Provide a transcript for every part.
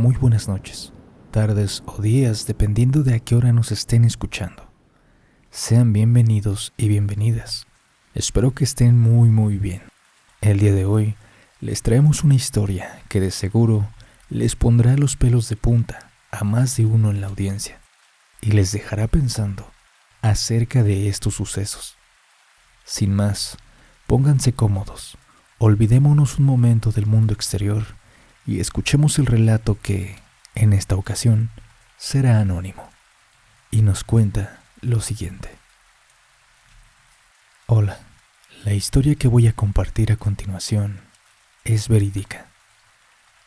muy buenas noches, tardes o días, dependiendo de a qué hora nos estén escuchando. Sean bienvenidos y bienvenidas. Espero que estén muy bien. El día de hoy les traemos una historia que de seguro les pondrá los pelos de punta a más de uno en la audiencia y les dejará pensando acerca de estos sucesos. Sin más, pónganse cómodos, olvidémonos un momento del mundo exterior y escuchemos el relato que, en esta ocasión, será anónimo y nos cuenta lo siguiente. Hola, la historia que voy a compartir a continuación es verídica,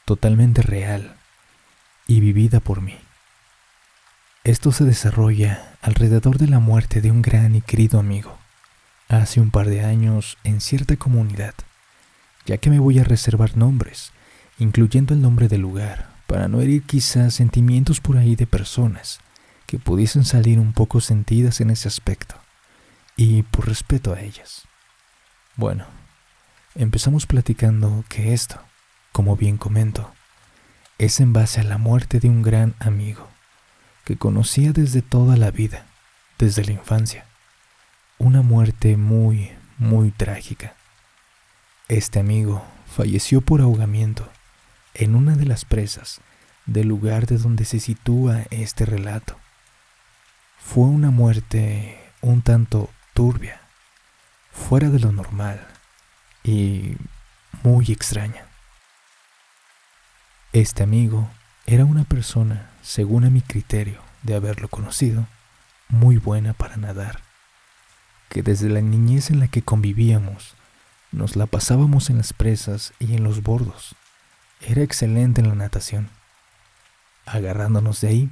totalmente real y vivida por mí. Esto se desarrolla alrededor de la muerte de un gran y querido amigo, hace un par de años en cierta comunidad, ya que me voy a reservar nombres, incluyendo el nombre del lugar, para no herir quizás sentimientos por ahí de personas que pudiesen salir un poco sentidas en ese aspecto, y por respeto a ellas. Bueno, empezamos platicando que esto, como bien comento, es en base a la muerte de un gran amigo que conocía desde toda la vida, desde la infancia. Una muerte muy trágica. Este amigo falleció por ahogamiento en una de las presas del lugar de donde se sitúa este relato. Fue una muerte un tanto turbia, fuera de lo normal y muy extraña. Este amigo era una persona, según a mi criterio de haberlo conocido, muy buena para nadar, que desde la niñez en la que convivíamos nos la pasábamos en las presas y en los bordos. Era excelente en la natación. Agarrándonos de ahí,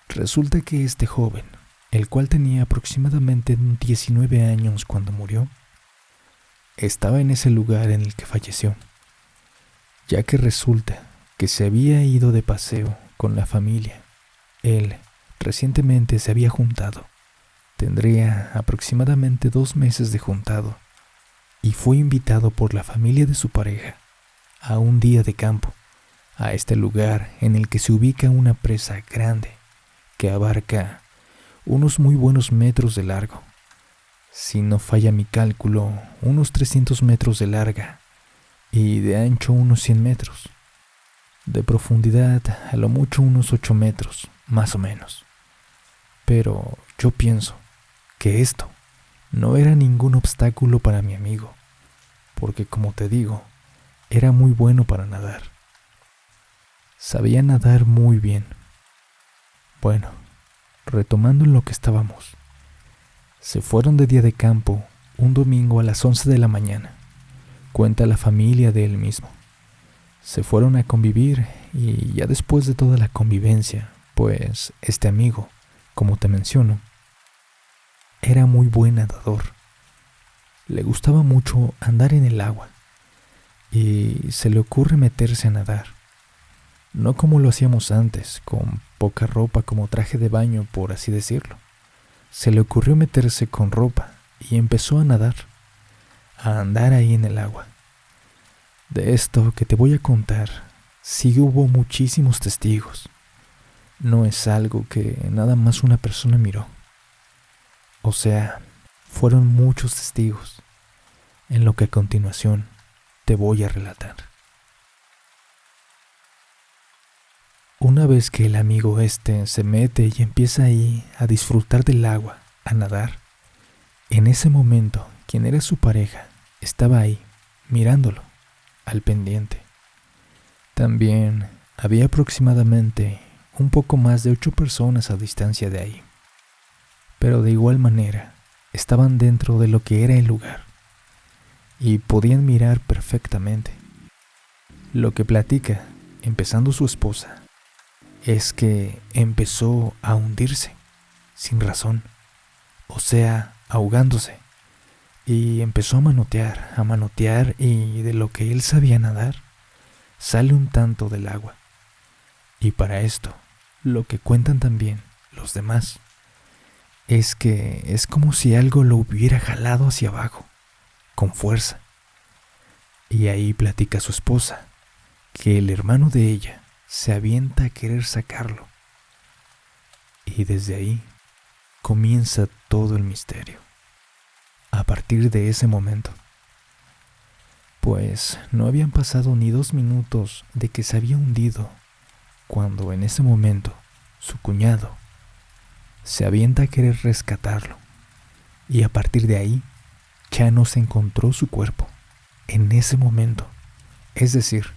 resulta que este joven, el cual tenía aproximadamente 19 años cuando murió, estaba en ese lugar en el que falleció, ya que resulta que se había ido de paseo con la familia. Él recientemente se había juntado, tendría aproximadamente 2 meses de juntado, y fue invitado por la familia de su pareja a un día de campo, a este lugar en el que se ubica una presa grande que abarca unos muy buenos metros de largo. Si no falla mi cálculo, unos 300 metros de larga y de ancho unos 100 metros. De profundidad a lo mucho unos 8 metros, más o menos. Pero yo pienso que esto no era ningún obstáculo para mi amigo, porque como te digo, era muy bueno para nadar. Sabía nadar muy bien. Bueno, retomando en lo que estábamos, se fueron de día de campo un domingo a las 11 de la mañana, cuenta la familia de él mismo. Se fueron a convivir y ya después de toda la convivencia, pues este amigo, como te menciono, era muy buen nadador. Le gustaba mucho andar en el agua y se le ocurre meterse a nadar. No como lo hacíamos antes, con poca ropa como traje de baño, por así decirlo. Se le ocurrió meterse con ropa y empezó a nadar, a andar ahí en el agua. De esto que te voy a contar, sí hubo muchísimos testigos. No es algo que nada más una persona miró. O sea, fueron muchos testigos, en lo que a continuación te voy a relatar. Una vez que el amigo se mete y empieza ahí a disfrutar del agua, a nadar, en ese momento quien era su pareja estaba ahí, mirándolo, al pendiente. También había aproximadamente un poco más de 8 personas a distancia de ahí, pero de igual manera estaban dentro de lo que era el lugar y podían mirar perfectamente. Lo que platica, empezando su esposa, es que empezó a hundirse sin razón, o sea, ahogándose, y empezó a manotear, y de lo que él sabía nadar, sale un tanto del agua. Y para esto, lo que cuentan también los demás, es que es como si algo lo hubiera jalado hacia abajo, con fuerza. Y ahí platica su esposa, que el hermano de ella se avienta a querer sacarlo. Y desde ahí comienza todo el misterio. A partir de ese momento, pues no habían pasado ni 2 minutos de que se había hundido, cuando en ese momento su cuñado se avienta a querer rescatarlo. Y a partir de ahí ya no se encontró su cuerpo en ese momento. Es decir,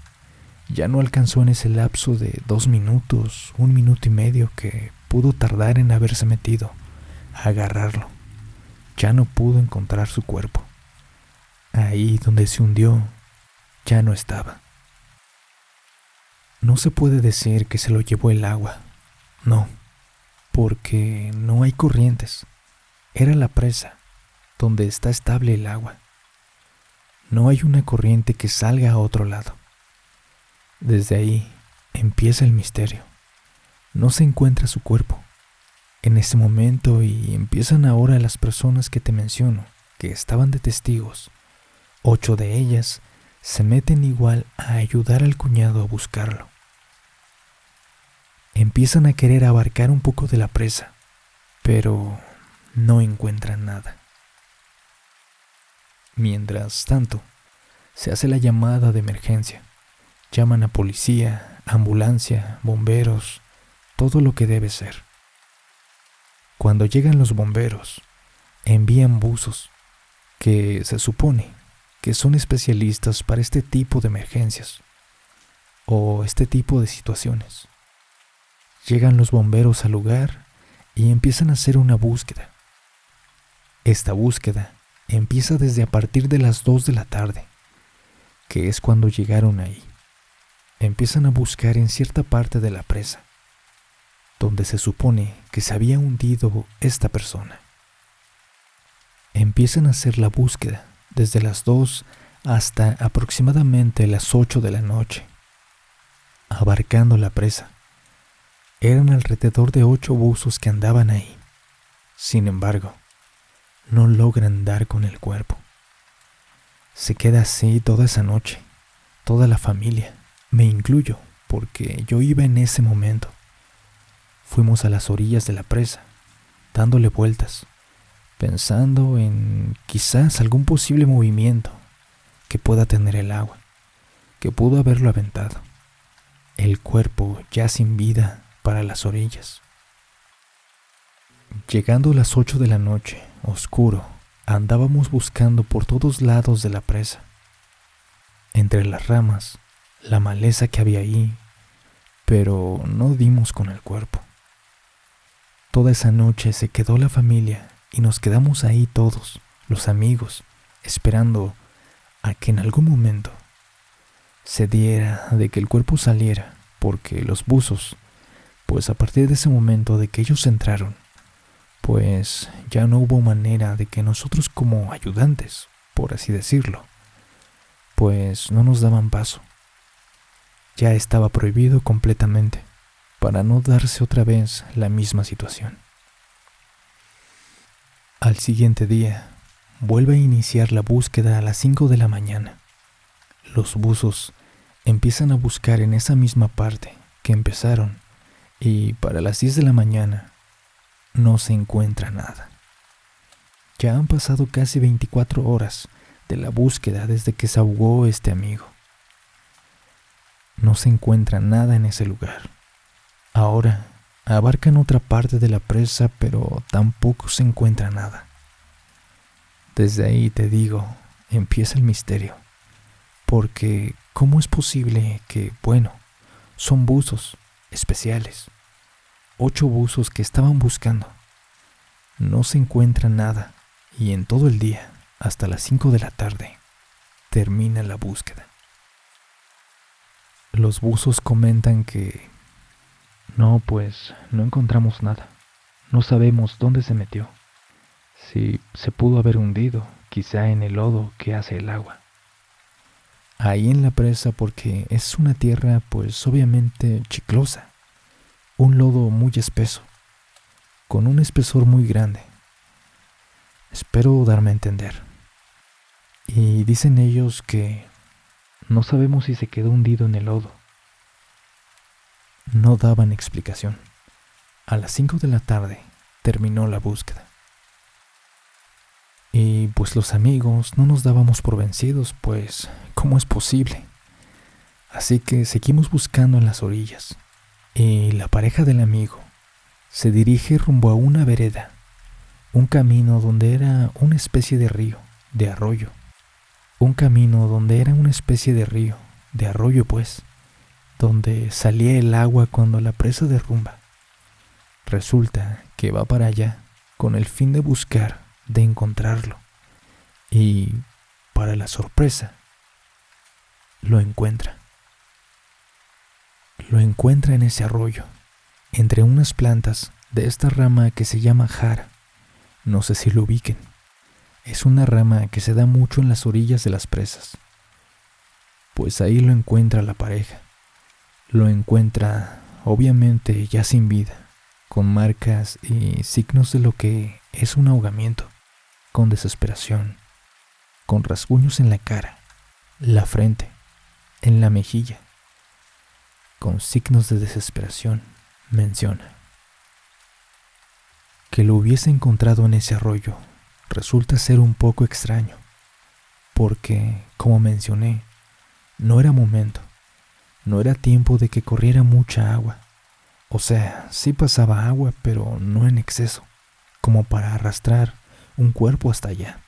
ya no alcanzó en ese lapso de 2 minutos, 1 minuto y medio que pudo tardar en haberse metido a agarrarlo. Ya no pudo encontrar su cuerpo. Ahí donde se hundió, ya no estaba. No se puede decir que se lo llevó el agua, no, porque no hay corrientes. Era la presa, donde está estable el agua. No hay una corriente que salga a otro lado. Desde ahí empieza el misterio. No se encuentra su cuerpo en ese momento y empiezan ahora las personas que te menciono, que estaban de testigos. 8 de ellas se meten igual a ayudar al cuñado a buscarlo. Empiezan a querer abarcar un poco de la presa, pero no encuentran nada. Mientras tanto, se hace la llamada de emergencia. Llaman a policía, ambulancia, bomberos, todo lo que debe ser. Cuando llegan los bomberos, envían buzos, que se supone que son especialistas para este tipo de emergencias o este tipo de situaciones. Llegan los bomberos al lugar y empiezan a hacer una búsqueda. Esta búsqueda empieza desde a partir de las 2 de la tarde, que es cuando llegaron ahí. Empiezan a buscar en cierta parte de la presa, donde se supone que se había hundido esta persona. Empiezan a hacer la búsqueda desde las 2 hasta aproximadamente las 8 de la noche, abarcando la presa. Eran alrededor de 8 buzos que andaban ahí. Sin embargo, no logran dar con el cuerpo. Se queda así toda esa noche, toda la familia, me incluyo, porque yo iba en ese momento. Fuimos a las orillas de la presa, dándole vueltas, pensando en quizás algún posible movimiento que pueda tener el agua, que pudo haberlo aventado. El cuerpo ya sin vida para las orillas. Llegando a las 8 de la noche, oscuro, andábamos buscando por todos lados de la presa. Entre las ramas, la maleza que había ahí, pero no dimos con el cuerpo. Toda esa noche se quedó la familia y nos quedamos ahí todos, los amigos, esperando a que en algún momento se diera de que el cuerpo saliera, porque los buzos, pues a partir de ese momento de que ellos entraron, pues ya no hubo manera de que nosotros como ayudantes, por así decirlo, pues no nos daban paso. Ya estaba prohibido completamente, para no darse otra vez la misma situación. Al siguiente día, vuelve a iniciar la búsqueda a las 5 de la mañana. Los buzos empiezan a buscar en esa misma parte que empezaron y para las 10 de la mañana no se encuentra nada. Ya han pasado casi 24 horas de la búsqueda desde que se ahogó este amigo. No se encuentra nada en ese lugar. Ahora abarcan otra parte de la presa, pero tampoco se encuentra nada. Desde ahí te digo, empieza el misterio. Porque, ¿cómo es posible que, son buzos especiales? 8 buzos que estaban buscando. No se encuentra nada y en todo el día, hasta las 5 de la tarde, termina la búsqueda. Los buzos comentan que no encontramos nada. No sabemos dónde se metió. Si se pudo haber hundido, quizá en el lodo que hace el agua. Ahí en la presa, porque es una tierra pues obviamente chiclosa. Un lodo muy espeso, con un espesor muy grande. Espero darme a entender. Y dicen ellos que no sabemos si se quedó hundido en el lodo no daban explicación. A las 5 de la tarde terminó la búsqueda. Y pues los amigos no nos dábamos por vencidos, pues ¿cómo es posible? Así que seguimos buscando en las orillas. Y la pareja del amigo se dirige rumbo a una vereda, un camino donde era una especie de río, de arroyo. Un camino donde era una especie de río, de arroyo pues, donde salía el agua cuando la presa derrumba. Resulta que va para allá con el fin de buscar, de encontrarlo. Y, para la sorpresa, lo encuentra. Lo encuentra en ese arroyo, entre unas plantas de esta rama que se llama jara. No sé si lo ubiquen. Es una rama que se da mucho en las orillas de las presas. Pues ahí lo encuentra la pareja. Lo encuentra, obviamente, ya sin vida, con marcas y signos de lo que es un ahogamiento, con desesperación, con rasguños en la cara, la frente, en la mejilla, con signos de desesperación. Menciona que lo hubiese encontrado en ese arroyo resulta ser un poco extraño, porque, como mencioné, no era momento, no era tiempo de que corriera mucha agua. O sea, sí pasaba agua, pero no en exceso, como para arrastrar un cuerpo hasta allá.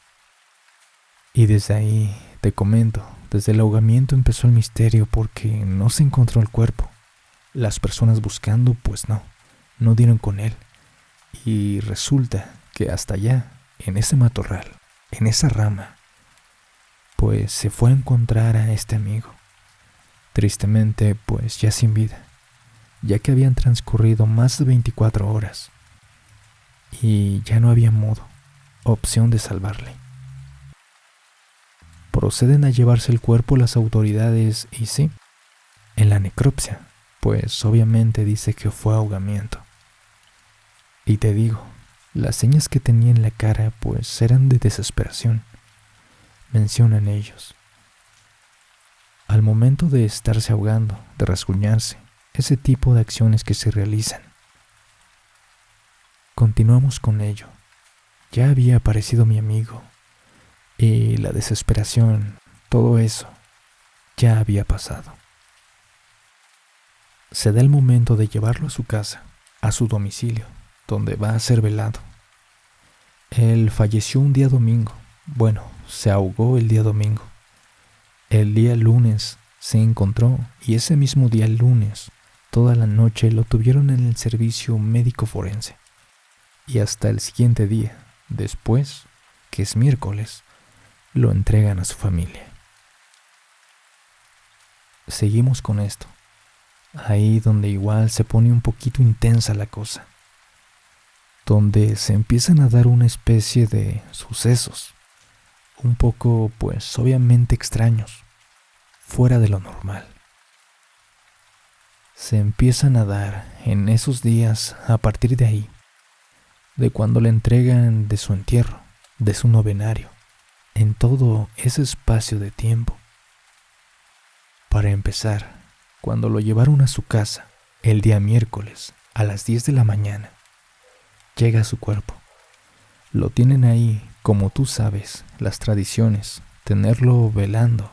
Y desde ahí, te comento, desde el ahogamiento empezó el misterio porque no se encontró el cuerpo. Las personas buscando, pues no dieron con él. Y resulta que hasta allá, en ese matorral, en esa rama, pues se fue a encontrar a este amigo. Tristemente, pues ya sin vida, ya que habían transcurrido más de 24 horas y ya no había modo, opción de salvarle. Proceden a llevarse el cuerpo las autoridades y sí, en la necropsia, pues obviamente dice que fue ahogamiento. Y te digo, las señas que tenía en la cara pues eran de desesperación, mencionan ellos. Al momento de estarse ahogando, de rasguñarse, ese tipo de acciones que se realizan. Continuamos con ello. Ya había aparecido mi amigo y la desesperación, todo eso, ya había pasado. Se da el momento de llevarlo a su casa, a su domicilio, donde va a ser velado. Él falleció un día domingo. Bueno, se ahogó el día domingo. El día lunes se encontró y ese mismo día lunes, toda la noche lo tuvieron en el servicio médico forense. Y hasta el siguiente día, después, que es miércoles, lo entregan a su familia. Seguimos con esto. Ahí donde igual se pone un poquito intensa la cosa. Donde se empiezan a dar una especie de sucesos, un poco, pues obviamente extraños, fuera de lo normal. Se empiezan a dar en esos días a partir de ahí, de cuando le entregan de su entierro, de su novenario, en todo ese espacio de tiempo. Para empezar, cuando lo llevaron a su casa, el día miércoles, a las 10 de la mañana, llega a su cuerpo. Lo tienen ahí, como tú sabes, las tradiciones, tenerlo velando,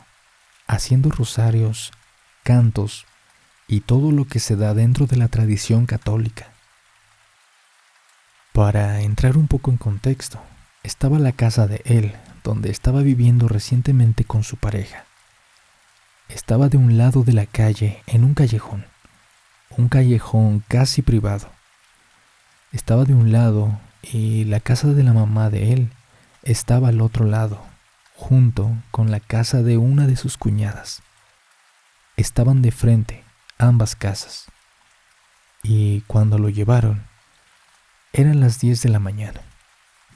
haciendo rosarios, cantos y todo lo que se da dentro de la tradición católica. Para entrar un poco en contexto, estaba la casa de él, donde estaba viviendo recientemente con su pareja. Estaba de un lado de la calle, en un callejón casi privado. Estaba de un lado y la casa de la mamá de él estaba al otro lado, junto con la casa de una de sus cuñadas. Estaban de frente ambas casas. Y cuando lo llevaron, eran las 10 de la mañana,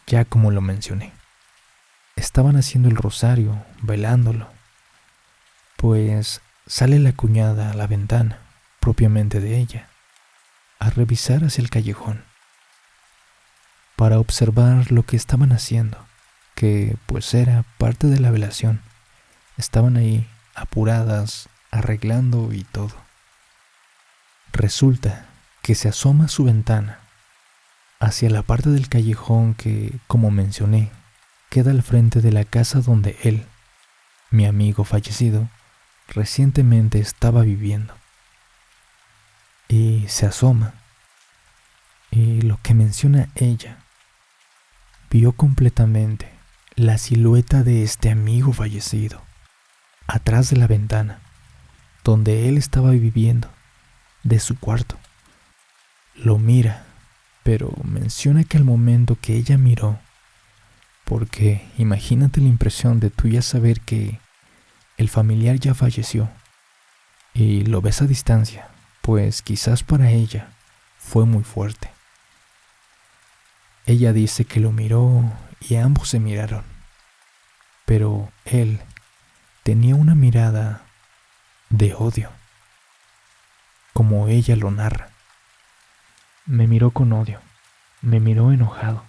ya como lo mencioné. Estaban haciendo el rosario, velándolo. Pues sale la cuñada a la ventana, propiamente de ella, a revisar hacia el callejón, para observar lo que estaban haciendo, que pues era parte de la velación. Estaban ahí, apuradas, arreglando y todo. Resulta que se asoma a su ventana hacia la parte del callejón que, como mencioné, queda al frente de la casa donde él, mi amigo fallecido, recientemente estaba viviendo. Y se asoma, y lo que menciona ella, vio completamente la silueta de este amigo fallecido atrás de la ventana donde él estaba viviendo, de su cuarto. Lo mira, pero menciona que al momento que ella miró, porque imagínate la impresión de tú ya saber que el familiar ya falleció y lo ves a distancia, pues quizás para ella fue muy fuerte. Ella dice que lo miró y ambos se miraron, pero él tenía una mirada de odio, como ella lo narra. Me miró con odio, me miró enojado,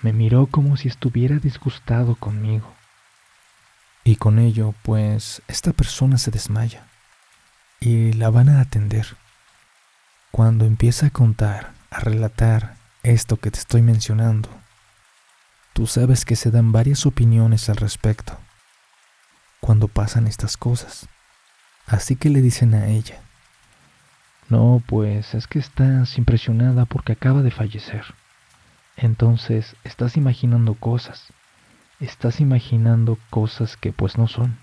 me miró como si estuviera disgustado conmigo. Y con ello, pues, esta persona se desmaya y la van a atender. Cuando empieza a contar, a relatar esto que te estoy mencionando, tú sabes que se dan varias opiniones al respecto cuando pasan estas cosas. Así que le dicen a ella: no, pues es que estás impresionada porque acaba de fallecer. Entonces estás imaginando cosas que pues no son.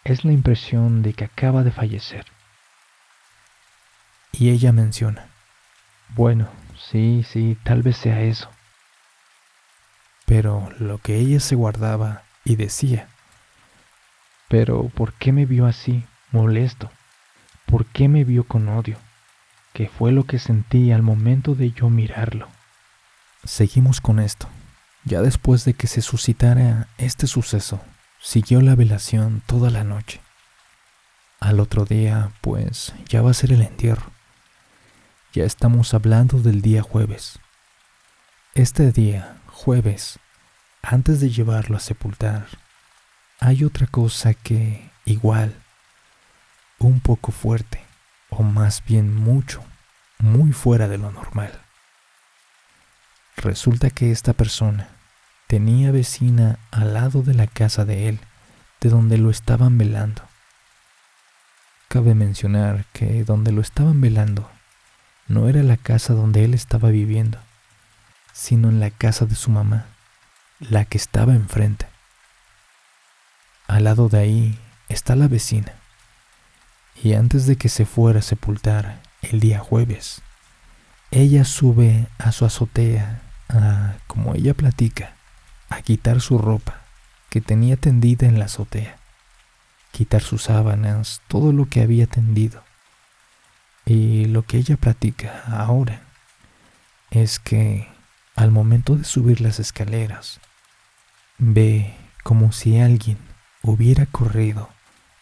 Es la impresión de que acaba de fallecer. Y ella menciona: bueno, sí, tal vez sea eso. Pero lo que ella se guardaba y decía: pero ¿por qué me vio así, molesto? ¿Por qué me vio con odio? ¿Qué fue lo que sentí al momento de yo mirarlo? Seguimos con esto. Ya después de que se suscitara este suceso, siguió la velación toda la noche. Al otro día, pues, ya va a ser el entierro. Ya estamos hablando del día jueves. Este día, jueves, antes de llevarlo a sepultar, hay otra cosa que, igual, un poco fuerte, o más bien mucho, muy fuera de lo normal. Resulta que esta persona tenía vecina al lado de la casa de él, de donde lo estaban velando. Cabe mencionar que donde lo estaban velando no era la casa donde él estaba viviendo, sino en la casa de su mamá, la que estaba enfrente. Al lado de ahí está la vecina. Y antes de que se fuera a sepultar el día jueves, ella sube a su azotea como ella platica, a quitar su ropa que tenía tendida en la azotea, quitar sus sábanas, todo lo que había tendido. Y lo que ella platica ahora es que al momento de subir las escaleras, ve como si alguien hubiera corrido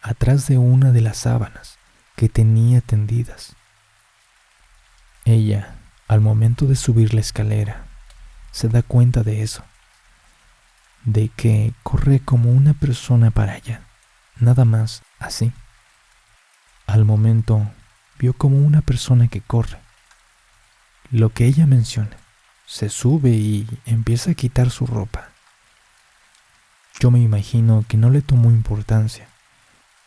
atrás de una de las sábanas que tenía tendidas. Ella, al momento de subir la escalera, se da cuenta de eso, de que corre como una persona para allá, nada más así. Al momento vio como una persona que corre. Lo que ella menciona, se sube y empieza a quitar su ropa. Yo me imagino que no le tomó importancia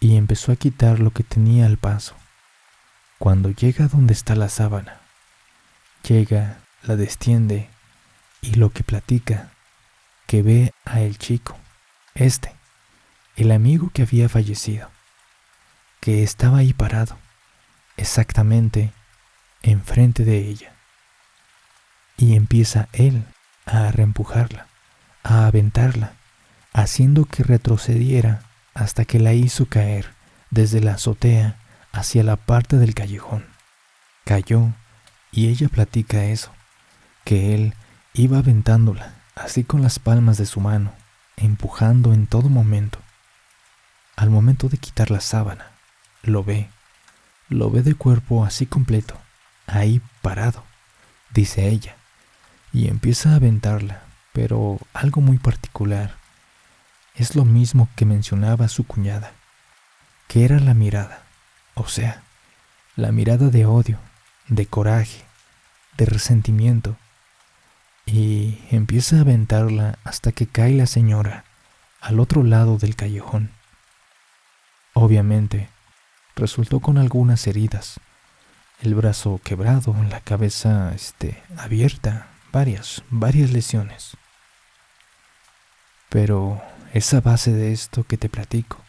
y empezó a quitar lo que tenía al paso. Cuando llega donde está la sábana, llega, la destiende y lo que platica, que ve a el chico, el amigo que había fallecido, que estaba ahí parado, exactamente enfrente de ella. Y empieza él a reempujarla, a aventarla, haciendo que retrocediera hasta que la hizo caer desde la azotea hacia la parte del callejón. Cayó y ella platica eso, que él iba aventándola así con las palmas de su mano, empujando en todo momento. Al momento de quitar la sábana, lo ve de cuerpo así completo, ahí parado, dice ella, y empieza a aventarla, pero algo muy particular. Es lo mismo que mencionaba su cuñada, que era la mirada, o sea, la mirada de odio, de coraje, de resentimiento, y empieza a aventarla hasta que cae la señora al otro lado del callejón. Obviamente, resultó con algunas heridas, el brazo quebrado, la cabeza abierta, varias lesiones. Pero es a base de esto que te platico.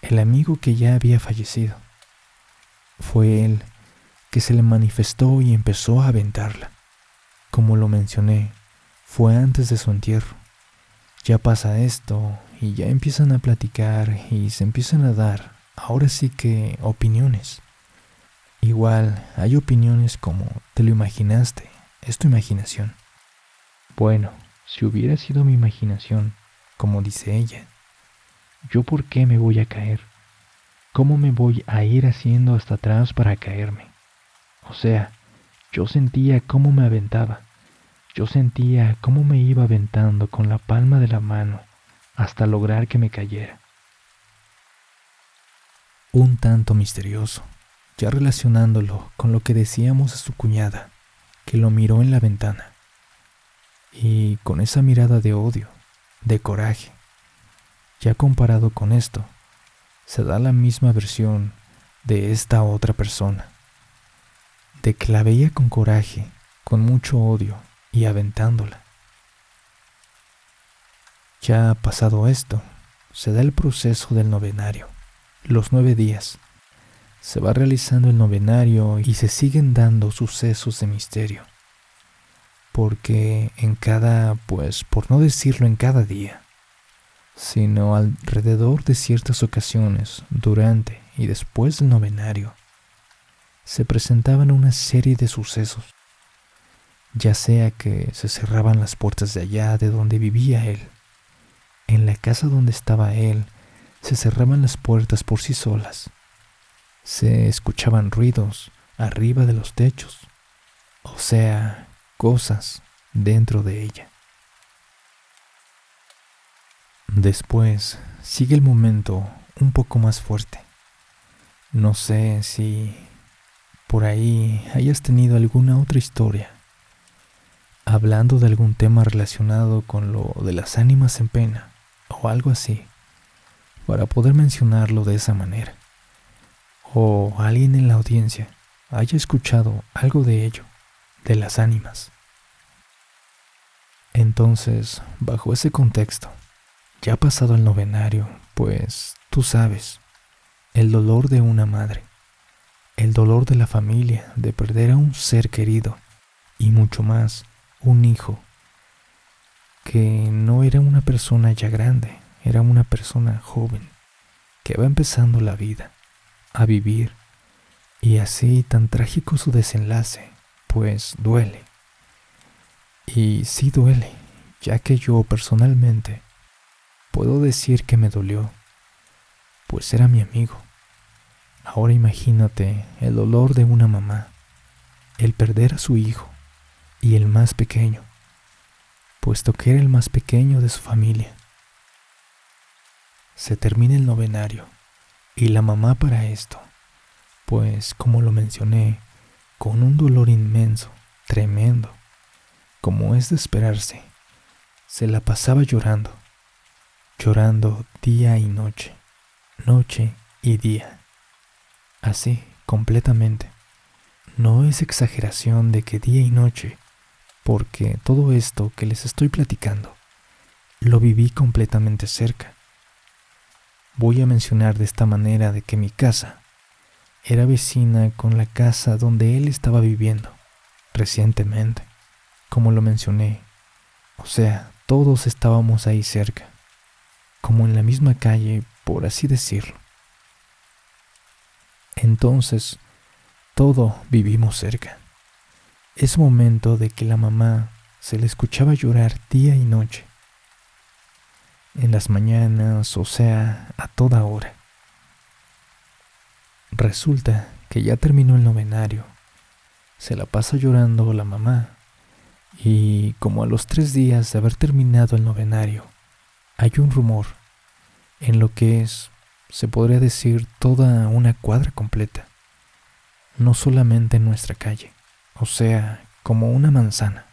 El amigo que ya había fallecido, fue él que se le manifestó y empezó a aventarla. Como lo mencioné, fue antes de su entierro. Ya pasa esto y ya empiezan a platicar y se empiezan a dar, ahora sí que, opiniones. Igual hay opiniones como te lo imaginaste, es tu imaginación. Bueno, si hubiera sido mi imaginación, como dice ella, ¿yo por qué me voy a caer? ¿Cómo me voy a ir haciendo hasta atrás para caerme? O sea, yo sentía cómo me aventaba. Yo sentía cómo me iba aventando con la palma de la mano hasta lograr que me cayera. Un tanto misterioso, ya relacionándolo con lo que decíamos a su cuñada, que lo miró en la ventana. Y con esa mirada de odio, de coraje, ya comparado con esto, se da la misma versión de esta otra persona, de que la veía con coraje, con mucho odio y aventándola. Ya pasado esto, se da el proceso del novenario, los 9 días. Se va realizando el novenario y se siguen dando sucesos de misterio, porque en cada, pues por no decirlo en cada día, sino alrededor de ciertas ocasiones, durante y después del novenario, se presentaban una serie de sucesos, ya sea que se cerraban las puertas de allá de donde vivía él, en la casa donde estaba él, se cerraban las puertas por sí solas, se escuchaban ruidos arriba de los techos, o sea, cosas dentro de ella. Después sigue el momento un poco más fuerte. No sé si por ahí hayas tenido alguna otra historia hablando de algún tema relacionado con lo de las ánimas en pena o algo así, para poder mencionarlo de esa manera, o alguien en la audiencia haya escuchado algo de ello, de las ánimas. Entonces, bajo ese contexto, ya pasado el novenario, pues tú sabes, el dolor de una madre, el dolor de la familia de perder a un ser querido y mucho más un hijo que no era una persona ya grande, era una persona joven que va empezando la vida, a vivir, y así tan trágico su desenlace, pues duele. Y sí duele, ya que yo personalmente puedo decir que me dolió, pues era mi amigo. Ahora imagínate el dolor de una mamá, el perder a su hijo, y el más pequeño, puesto que era el más pequeño de su familia. Se termina el novenario, y la mamá para esto, pues como lo mencioné, con un dolor inmenso, tremendo, como es de esperarse, se la pasaba llorando, llorando día y noche, noche y día, así completamente. No es exageración de que día y noche, porque todo esto que les estoy platicando, lo viví completamente cerca. Voy a mencionar de esta manera de que mi casa era vecina con la casa donde él estaba viviendo recientemente, como lo mencioné. O sea, todos estábamos ahí cerca, como en la misma calle, por así decirlo. Entonces, todo vivimos cerca. Es momento de que la mamá se le escuchaba llorar día y noche, en las mañanas, o sea, a toda hora. Resulta que ya terminó el novenario, se la pasa llorando la mamá, y como a los 3 días de haber terminado el novenario, hay un rumor en lo que es, se podría decir, toda una cuadra completa, no solamente en nuestra calle, o sea, como una manzana,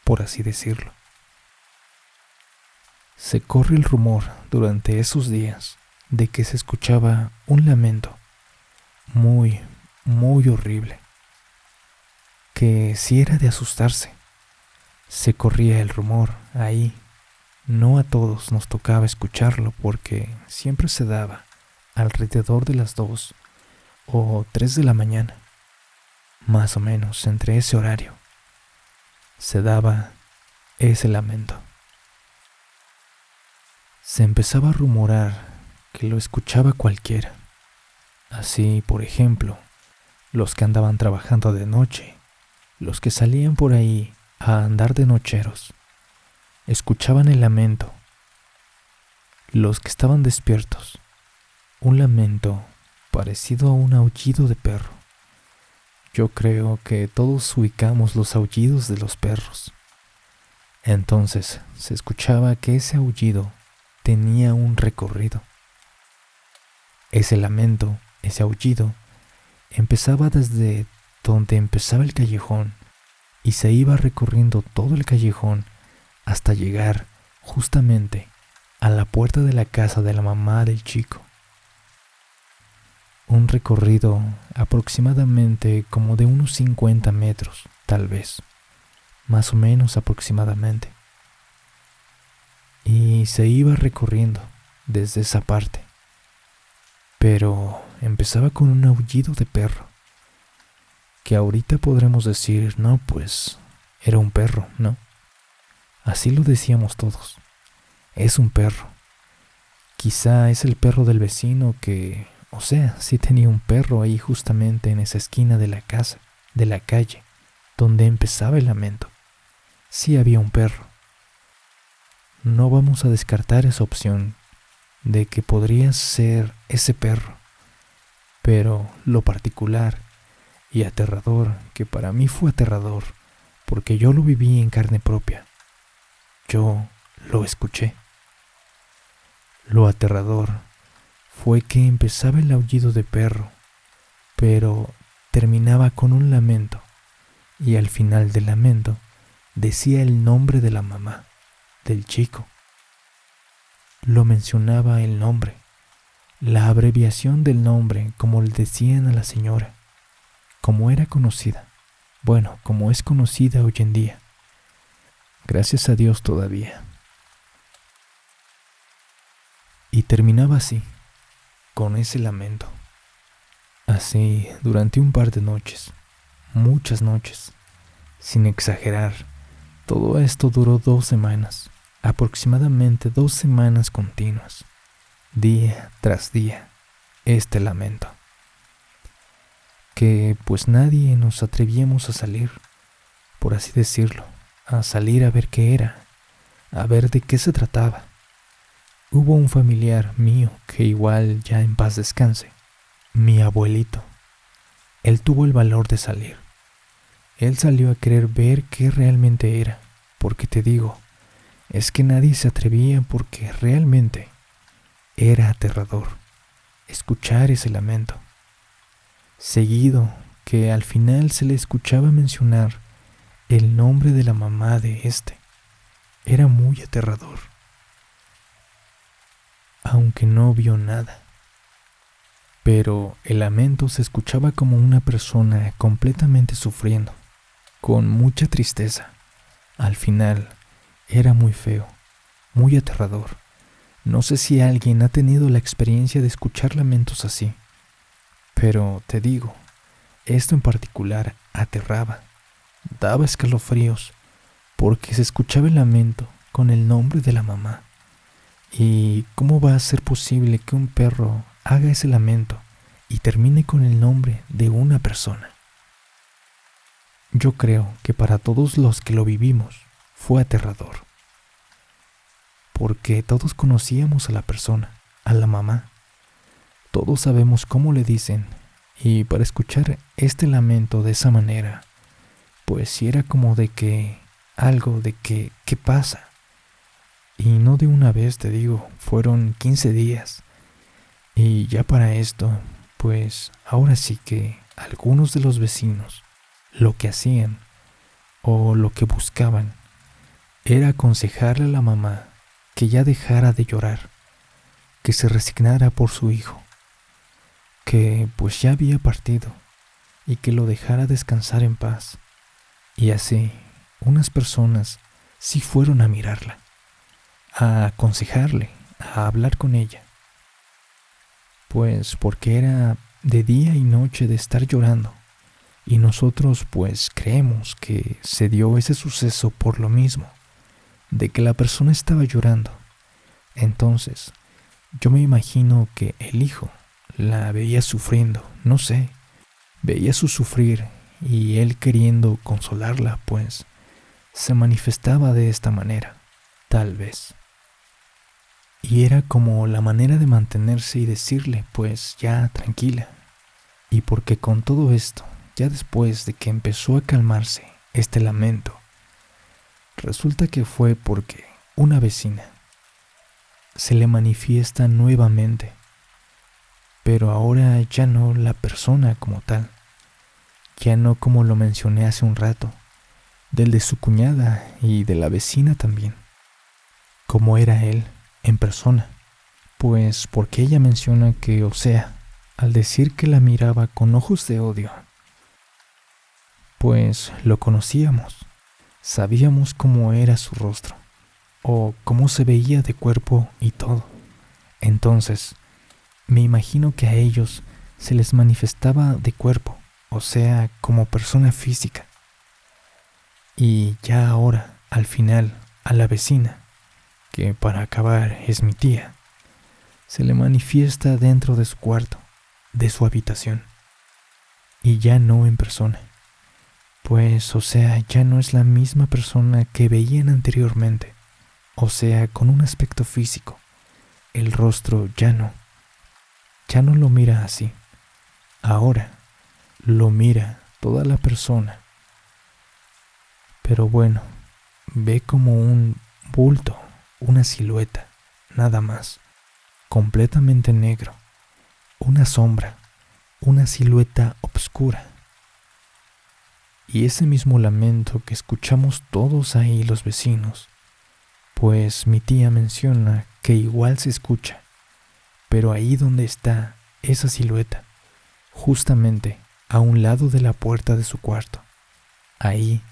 por así decirlo. Se corre el rumor durante esos días de que se escuchaba un lamento muy, muy horrible, que si era de asustarse. Se corría el rumor ahí. No a todos nos tocaba escucharlo porque siempre se daba alrededor de las 2 o 3 de la mañana, más o menos entre ese horario, se daba ese lamento. Se empezaba a rumorar que lo escuchaba cualquiera. Así, por ejemplo, los que andaban trabajando de noche, los que salían por ahí a andar de nocheros, escuchaban el lamento. Los que estaban despiertos, un lamento parecido a un aullido de perro. Yo creo que todos ubicamos los aullidos de los perros. Entonces se escuchaba que ese aullido tenía un recorrido. Ese lamento, ese aullido, empezaba desde donde empezaba el callejón y se iba recorriendo todo el callejón hasta llegar justamente a la puerta de la casa de la mamá del chico. Un recorrido aproximadamente como de unos 50 metros, tal vez, más o menos aproximadamente. Y se iba recorriendo desde esa parte, pero empezaba con un aullido de perro, que ahorita podremos decir, no, pues era un perro, ¿no? Así lo decíamos todos, es un perro. Quizá es el perro del vecino que, o sea, sí tenía un perro ahí justamente en esa esquina de la casa, de la calle, donde empezaba el lamento. Sí había un perro. No vamos a descartar esa opción de que podría ser ese perro, pero lo particular y aterrador, que para mí fue aterrador, porque yo lo viví en carne propia, yo lo escuché. Lo aterrador fue que empezaba el aullido de perro, pero terminaba con un lamento, y al final del lamento decía el nombre de la mamá del chico. Lo mencionaba el nombre, la abreviación del nombre, como le decían a la señora, como era conocida, bueno, como es conocida hoy en día. Gracias a Dios todavía. Y terminaba así, con ese lamento. Así durante un par de noches, muchas noches, sin exagerar. Todo esto duró 2 semanas, aproximadamente 2 semanas continuas, día tras día, este lamento. Que pues nadie nos atrevíamos a salir, por así decirlo, a salir a ver qué era, a ver de qué se trataba. Hubo un familiar mío que igual ya en paz descanse, mi abuelito. Él tuvo el valor de salir. Él salió a querer ver qué realmente era, porque te digo, es que nadie se atrevía porque realmente era aterrador escuchar ese lamento. Seguido que al final se le escuchaba mencionar el nombre de la mamá de este. Era muy aterrador. Aunque no vio nada. Pero el lamento se escuchaba como una persona completamente sufriendo, con mucha tristeza. Al final, era muy feo, muy aterrador. No sé si alguien ha tenido la experiencia de escuchar lamentos así, pero te digo, esto en particular aterraba, daba escalofríos, porque se escuchaba el lamento con el nombre de la mamá. ¿Y cómo va a ser posible que un perro haga ese lamento y termine con el nombre de una persona? Yo creo que para todos los que lo vivimos fue aterrador, porque todos conocíamos a la persona, a la mamá. Todos sabemos cómo le dicen, y para escuchar este lamento de esa manera, pues sí era como de que algo de que, ¿qué pasa? Y no de una vez, te digo, fueron 15 días. Y ya para esto, Pues ahora sí que algunos de los vecinos lo que hacían o lo que buscaban era aconsejarle a la mamá que ya dejara de llorar, que se resignara por su hijo, que pues ya había partido y que lo dejara descansar en paz. Y así, unas personas sí fueron a mirarla, a aconsejarle, a hablar con ella, pues porque era de día y noche de estar llorando, y nosotros pues creemos que se dio ese suceso por lo mismo, de que la persona estaba llorando. Entonces, yo me imagino que el hijo la veía sufriendo, no sé, veía su sufrir y él queriendo consolarla, pues se manifestaba de esta manera, tal vez. Y era como la manera de mantenerse y decirle, pues ya tranquila. Y porque con todo esto, ya después de que empezó a calmarse este lamento, resulta que fue porque una vecina se le manifiesta nuevamente, pero ahora ya no la persona como tal, ya no como lo mencioné hace un rato, del de su cuñada y de la vecina también, como era él en persona, pues porque ella menciona que, o sea, al decir que la miraba con ojos de odio, pues lo conocíamos, sabíamos cómo era su rostro, o cómo se veía de cuerpo y todo. Entonces, me imagino que a ellos se les manifestaba de cuerpo, o sea, como persona física. Y ya ahora, al final, a la vecina, que para acabar es mi tía, se le manifiesta dentro de su cuarto, de su habitación, y ya no en persona. Pues, o sea, ya no es la misma persona que veían anteriormente, o sea, con un aspecto físico. El rostro ya no lo mira así. Ahora lo mira toda la persona. Pero bueno, ve como un bulto, una silueta, nada más, completamente negro, una sombra, una silueta oscura. Y ese mismo lamento que escuchamos todos ahí los vecinos, pues mi tía menciona que igual se escucha, pero ahí donde está esa silueta, justamente a un lado de la puerta de su cuarto, ahí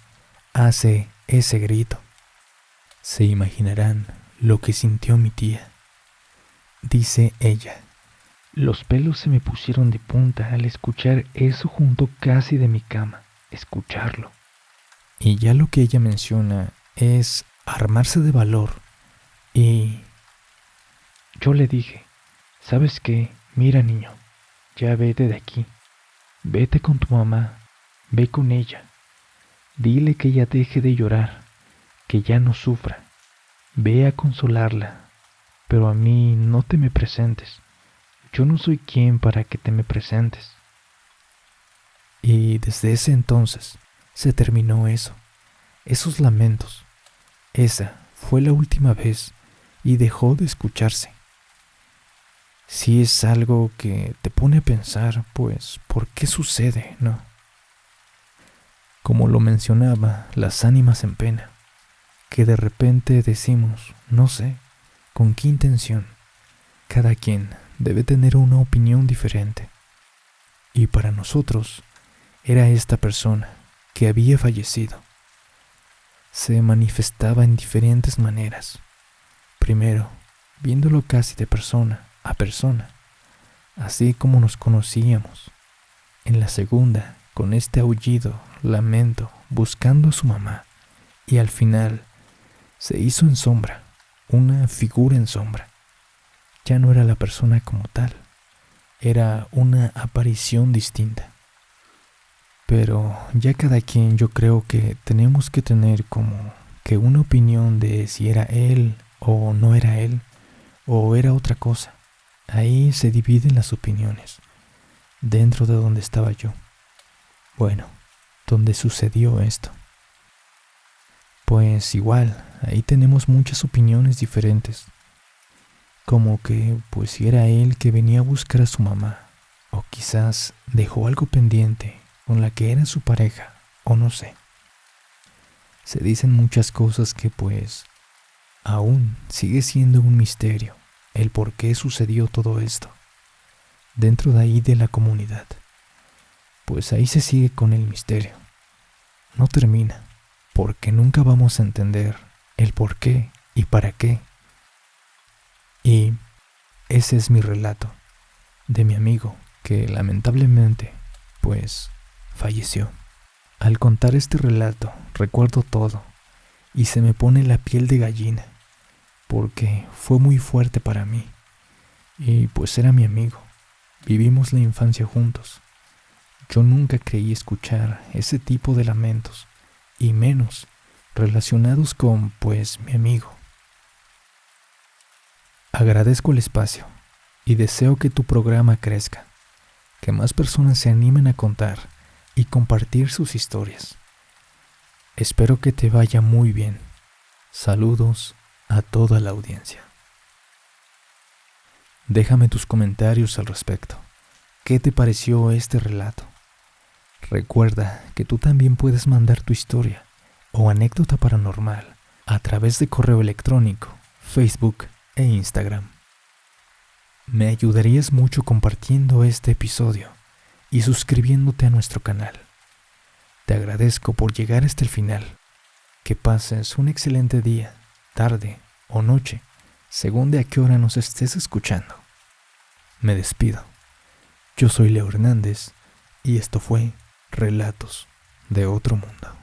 hace ese grito. Se imaginarán lo que sintió mi tía. Dice ella: los pelos se me pusieron de punta al escuchar eso junto casi de mi cama, escucharlo. Y ya lo que ella menciona es armarse de valor. Y yo le dije: ¿sabes qué? Mira, niño, ya vete de aquí. Vete con tu mamá, ve con ella. Dile que ella deje de llorar, que ya no sufra. Ve a consolarla, pero a mí no te me presentes. Yo no soy quien para que te me presentes. Y desde ese entonces se terminó eso, esos lamentos. Esa fue la última vez y dejó de escucharse. Si es algo que te pone a pensar, pues, ¿por qué sucede, no? Como lo mencionaba, las ánimas en pena, que de repente decimos, no sé, con qué intención. Cada quien debe tener una opinión diferente. Y para nosotros, era esta persona que había fallecido. Se manifestaba en diferentes maneras. Primero, viéndolo casi de persona a persona, así como nos conocíamos. En la segunda, con este aullido, lamento, buscando a su mamá. Y al final, se hizo en sombra, una figura en sombra. Ya no era la persona como tal, era una aparición distinta. Pero ya cada quien, yo creo que tenemos que tener como que una opinión de si era él o no era él, o era otra cosa. Ahí se dividen las opiniones, dentro de donde estaba yo. Bueno, donde sucedió esto. Pues igual, ahí tenemos muchas opiniones diferentes. Como que, pues si era él que venía a buscar a su mamá, ok. quizás dejó algo pendiente con la que era su pareja, o no sé. Se dicen muchas cosas que pues aún sigue siendo un misterio el por qué sucedió todo esto dentro de ahí de la comunidad. Pues ahí se sigue con el misterio. No termina, porque nunca vamos a entender el por qué y para qué. Y ese es mi relato de mi amigo que lamentablemente, pues, falleció. Al contar este relato, recuerdo todo y se me pone la piel de gallina, porque fue muy fuerte para mí. Y pues era mi amigo. Vivimos la infancia juntos. Yo nunca creí escuchar ese tipo de lamentos, y menos relacionados con, pues, mi amigo. Agradezco el espacio y deseo que tu programa crezca, que más personas se animen a contar y compartir sus historias. Espero que te vaya muy bien. Saludos a toda la audiencia. Déjame tus comentarios al respecto. ¿Qué te pareció este relato? Recuerda que tú también puedes mandar tu historia o anécdota paranormal a través de correo electrónico, Facebook e Instagram. Me ayudarías mucho compartiendo este episodio y suscribiéndote a nuestro canal. Te agradezco por llegar hasta el final. Que pases un excelente día, tarde o noche, según de a qué hora nos estés escuchando. Me despido. Yo soy Leo Hernández y esto fue Relatos de Otro Mundo.